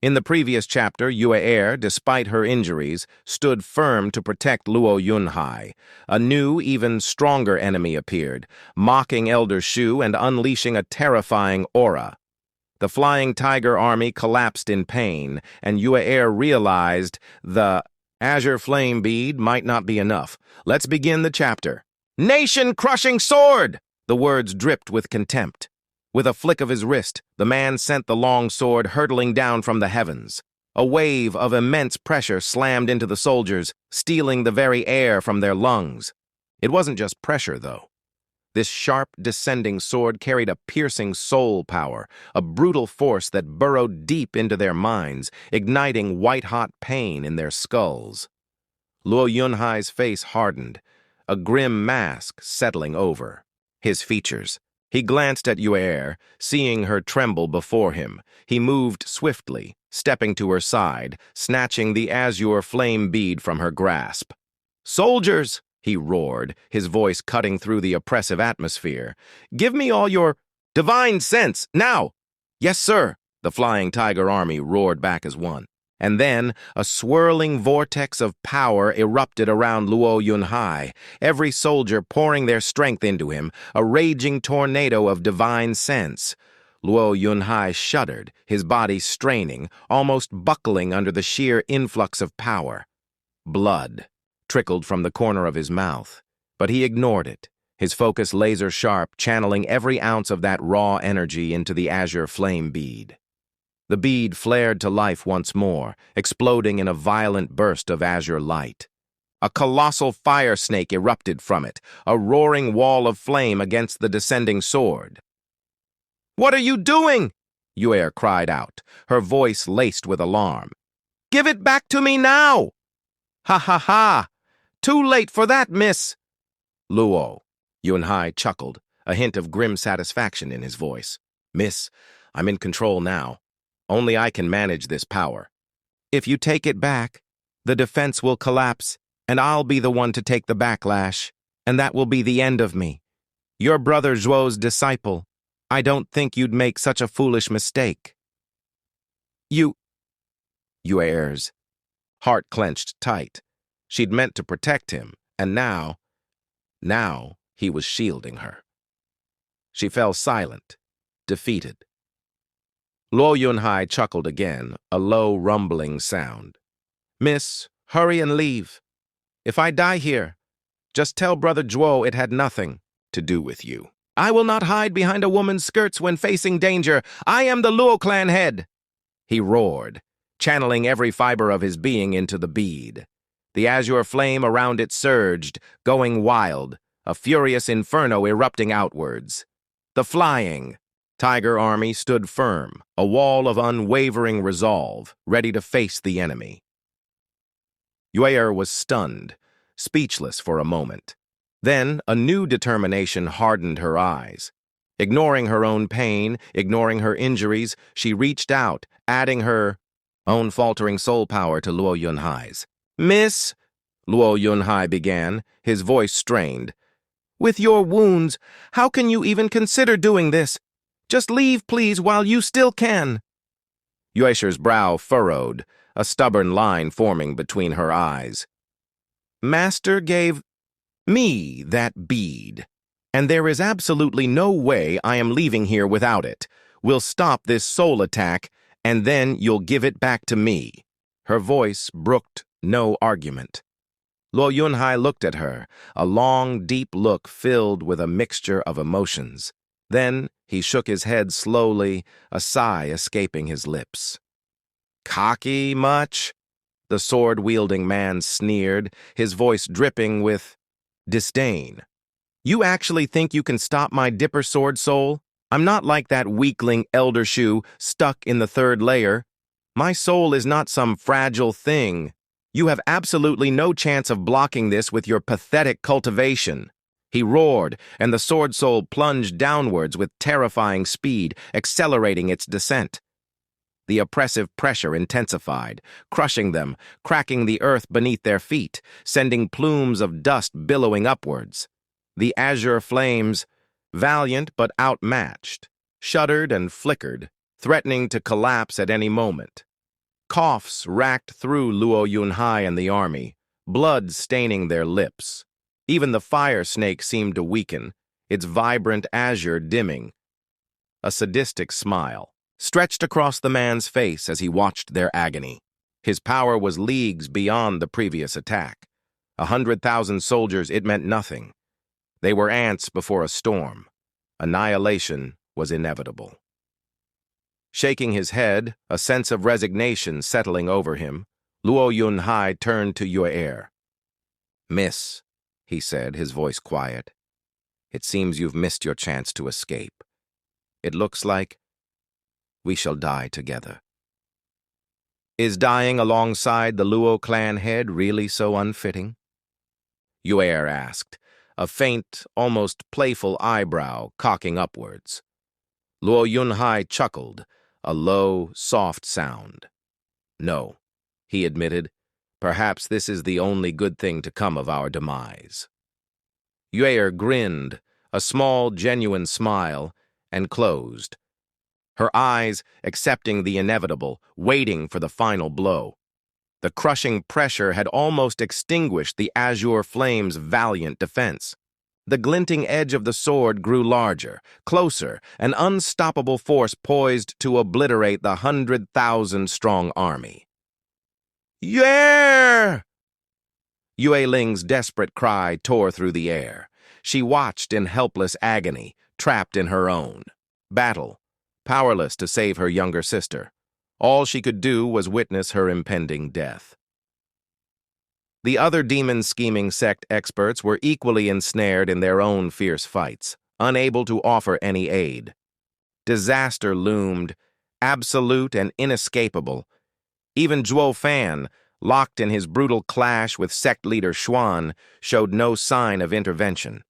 In the previous chapter, Yue, despite her injuries, stood firm to protect Luo Yunhai. A new, even stronger enemy appeared, mocking Elder Shu and unleashing a terrifying aura. The flying tiger army collapsed in pain, and Yue realized the azure flame bead might not be enough. Let's begin the chapter. Nation-crushing sword! The words dripped with contempt. With a flick of his wrist, the man sent the long sword hurtling down from the heavens. A wave of immense pressure slammed into the soldiers, stealing the very air from their lungs. It wasn't just pressure, though. This sharp, descending sword carried a piercing soul power, a brutal force that burrowed deep into their minds, igniting white-hot pain in their skulls. Luo Yunhai's face hardened, a grim mask settling over his features. He glanced at Yue, seeing her tremble before him. He moved swiftly, stepping to her side, snatching the azure flame bead from her grasp. "Soldiers!" he roared, his voice cutting through the oppressive atmosphere. "Give me all your divine sense, now!" "Yes, sir," the flying tiger army roared back as one. And then a swirling vortex of power erupted around Luo Yunhai, every soldier pouring their strength into him, a raging tornado of divine sense. Luo Yunhai shuddered, his body straining, almost buckling under the sheer influx of power. Blood trickled from the corner of his mouth, but he ignored it, his focus laser-sharp, channeling every ounce of that raw energy into the azure flame bead. The bead flared to life once more, exploding in a violent burst of azure light. A colossal fire snake erupted from it, a roaring wall of flame against the descending sword. "What are you doing?" Yue cried out, her voice laced with alarm. "Give it back to me now!" "Ha ha ha! Too late for that, miss!" "Luo," Yunhai chuckled, a hint of grim satisfaction in his voice. "Miss, I'm in control now. Only I can manage this power. If you take it back, the defense will collapse, and I'll be the one to take the backlash, and that will be the end of me. Your brother Zhuo's disciple. I don't think you'd make such a foolish mistake." Yue's heart clenched tight. She'd meant to protect him, and now he was shielding her. She fell silent, defeated. Luo Yunhai chuckled again, a low, rumbling sound. "Miss, hurry and leave. If I die here, just tell Brother Zhuo it had nothing to do with you. I will not hide behind a woman's skirts when facing danger. I am the Luo clan head," he roared, channeling every fiber of his being into the bead. The azure flame around it surged, going wild, a furious inferno erupting outwards. The flying tiger army stood firm, a wall of unwavering resolve, ready to face the enemy. Yue was stunned, speechless for a moment. Then a new determination hardened her eyes. Ignoring her own pain, ignoring her injuries, she reached out, adding her own faltering soul power to Luo Yunhai's. "Miss," Luo Yunhai began, his voice strained, "with your wounds, how can you even consider doing this? Just leave, please, while you still can." Yuesher's brow furrowed, a stubborn line forming between her eyes. "Master gave me that bead, and there is absolutely no way I am leaving here without it. We'll stop this soul attack, and then you'll give it back to me." Her voice brooked no argument. Luo Yunhai looked at her, a long, deep look filled with a mixture of emotions. Then he shook his head slowly, a sigh escaping his lips. "Cocky much?" the sword-wielding man sneered, his voice dripping with disdain. "You actually think you can stop my dipper sword soul? I'm not like that weakling Elder Shu stuck in the third layer. My soul is not some fragile thing. You have absolutely no chance of blocking this with your pathetic cultivation." He roared, and the sword soul plunged downwards with terrifying speed, accelerating its descent. The oppressive pressure intensified, crushing them, cracking the earth beneath their feet, sending plumes of dust billowing upwards. The azure flames, valiant but outmatched, shuddered and flickered, threatening to collapse at any moment. Coughs racked through Luo Yunhai and the army, blood staining their lips. Even the fire snake seemed to weaken, its vibrant azure dimming. A sadistic smile stretched across the man's face as he watched their agony. His power was leagues beyond the previous attack. 100,000 soldiers, it meant nothing. They were ants before a storm. Annihilation was inevitable. Shaking his head, a sense of resignation settling over him, Luo Yunhai turned to Yue. "Miss," he said, his voice quiet. "It seems you've missed your chance to escape. It looks like we shall die together." Is dying alongside the Luo clan head really so unfitting? Yue asked, a faint, almost playful eyebrow cocking upwards. Luo Yunhai chuckled, a low, soft sound. "No," he admitted. "Perhaps this is the only good thing to come of our demise." Yue grinned, a small, genuine smile, and closed, her eyes accepting the inevitable, waiting for the final blow. The crushing pressure had almost extinguished the azure flame's valiant defense. The glinting edge of the sword grew larger, closer, an unstoppable force poised to obliterate the 100,000-strong army. "Yeah!" Yue Ling's desperate cry tore through the air. She watched in helpless agony, trapped in her own battle, powerless to save her younger sister. All she could do was witness her impending death. The other demon-scheming sect experts were equally ensnared in their own fierce fights, unable to offer any aid. Disaster loomed, absolute and inescapable. Even Zhuo Fan, locked in his brutal clash with sect leader Xuan, showed no sign of intervention.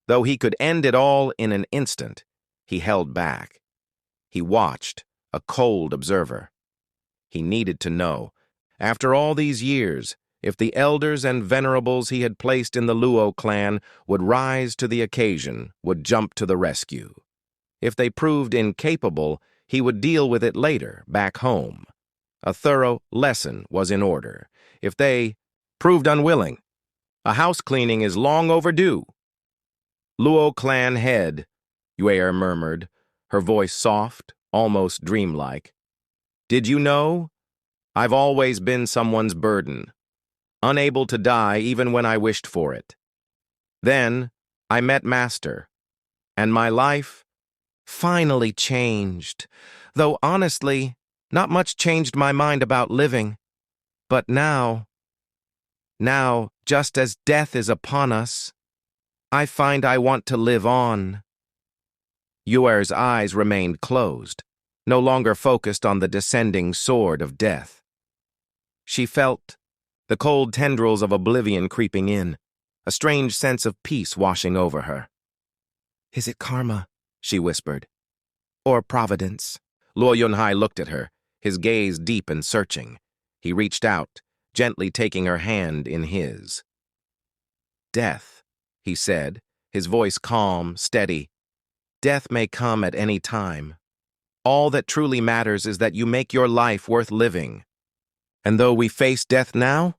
Though he could end it all in an instant, he held back. He watched, a cold observer. He needed to know, after all these years, if the elders and venerables he had placed in the Luo clan would rise to the occasion, would jump to the rescue. If they proved incapable, he would deal with it later, back home. A thorough lesson was in order. If they proved unwilling, a house cleaning is long overdue. "Luo clan head," Yue murmured, her voice soft, almost dreamlike. "Did you know? I've always been someone's burden, unable to die even when I wished for it. Then I met Master, and my life finally changed, though honestly, not much changed my mind about living. But now, just as death is upon us, I find I want to live on." Yuer's eyes remained closed, no longer focused on the descending sword of death. She felt the cold tendrils of oblivion creeping in, a strange sense of peace washing over her. "Is it karma?" she whispered. "Or providence?" Luo Yunhai looked at her, his gaze deep and searching. He reached out, gently taking her hand in his. "Death," he said, his voice calm, steady. "Death may come at any time. All that truly matters is that you make your life worth living. And though we face death now,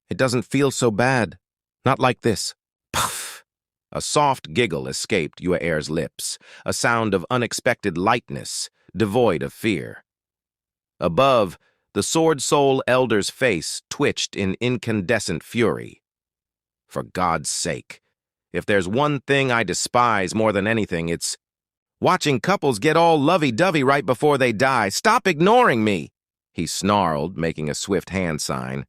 it doesn't feel so bad. Not like this." Puff! A soft giggle escaped Yuer's lips, a sound of unexpected lightness, devoid of fear. Above, the Sword Soul Elder's face twitched in incandescent fury. "For God's sake, if there's one thing I despise more than anything, it's watching couples get all lovey-dovey right before they die. Stop ignoring me!" he snarled, making a swift hand sign.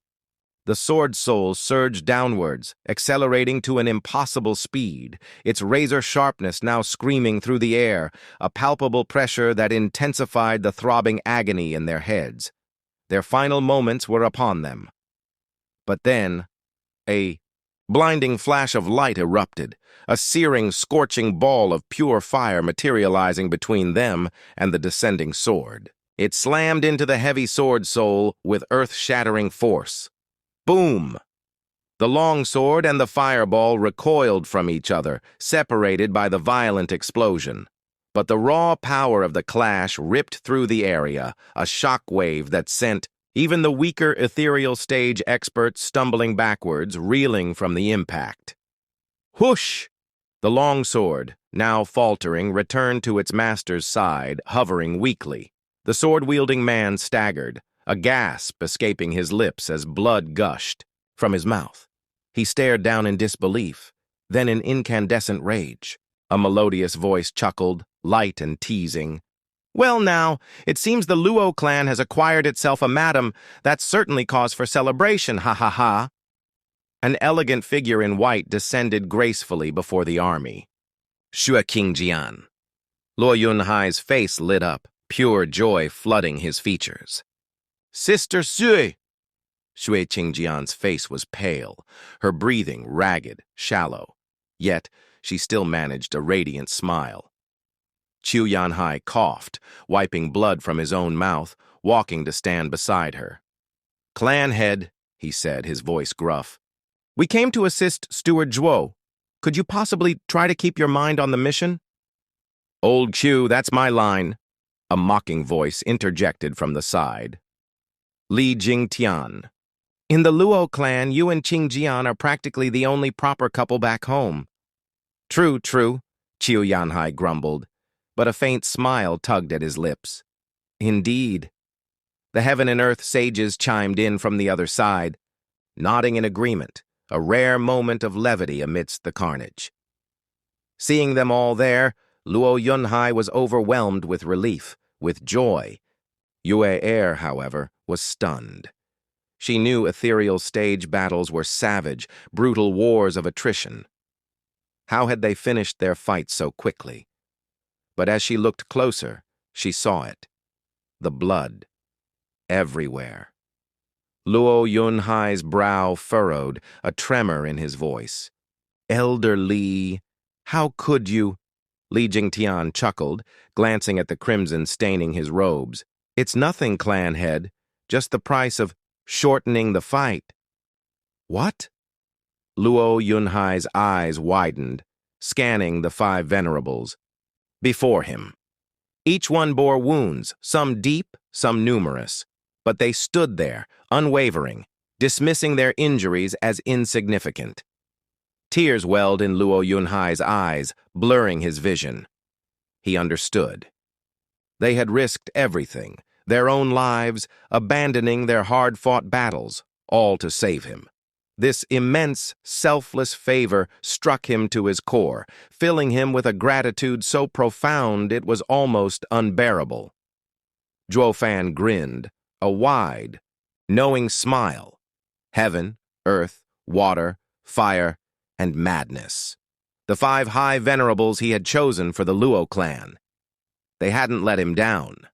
The Sword Soul surged downwards, accelerating to an impossible speed, its razor sharpness now screaming through the air, a palpable pressure that intensified the throbbing agony in their heads. Their final moments were upon them. But then, a blinding flash of light erupted, a searing, scorching ball of pure fire materializing between them and the descending sword. It slammed into the heavy Sword Soul with earth-shattering force. Boom! The long sword and the fireball recoiled from each other, separated by the violent explosion. But the raw power of the clash ripped through the area, a shockwave that sent even the weaker ethereal stage experts stumbling backwards, reeling from the impact. Whoosh! The longsword, now faltering, returned to its master's side, hovering weakly. The sword-wielding man staggered, a gasp escaping his lips as blood gushed from his mouth. He stared down in disbelief, then in incandescent rage. A melodious voice chuckled, light and teasing. "Well now, it seems the Luo clan has acquired itself a madam. That's certainly cause for celebration, ha ha ha." An elegant figure in white descended gracefully before the army. Shui Qingjian. Luo Yunhai's face lit up, pure joy flooding his features. "Sister Sui!" Shui Qingjian's face was pale, her breathing ragged, shallow. Yet, she still managed a radiant smile. Qiu Yanhai coughed, wiping blood from his own mouth, walking to stand beside her. "Clan head," he said, his voice gruff. "We came to assist Steward Zhuo. Could you possibly try to keep your mind on the mission?" "Old Qiu, that's my line," a mocking voice interjected from the side. Li Jingtian. "In the Luo clan, you and Qingjian are practically the only proper couple back home." True, Qiu Yanhai grumbled, but a faint smile tugged at his lips. "Indeed." The heaven and earth sages chimed in from the other side, nodding in agreement, a rare moment of levity amidst the carnage. Seeing them all there, Luo Yunhai was overwhelmed with relief, with joy. Yue Er, however, was stunned. She knew ethereal stage battles were savage, brutal wars of attrition. How had they finished their fight so quickly? But as she looked closer, she saw it. The blood. Everywhere. Luo Yunhai's brow furrowed, a tremor in his voice. "Elder Li, how could you?" Li Jingtian chuckled, glancing at the crimson staining his robes. "It's nothing, clan head, just the price of shortening the fight." "What?" Luo Yunhai's eyes widened, scanning the 5 venerables before him. Each one bore wounds, some deep, some numerous, but they stood there, unwavering, dismissing their injuries as insignificant. Tears welled in Luo Yunhai's eyes, blurring his vision. He understood. They had risked everything, their own lives, abandoning their hard-fought battles, all to save him. This immense, selfless favor struck him to his core, filling him with a gratitude so profound it was almost unbearable. Zhuo Fan grinned, a wide, knowing smile. Heaven, earth, water, fire, and madness. The 5 high venerables he had chosen for the Luo clan. They hadn't let him down.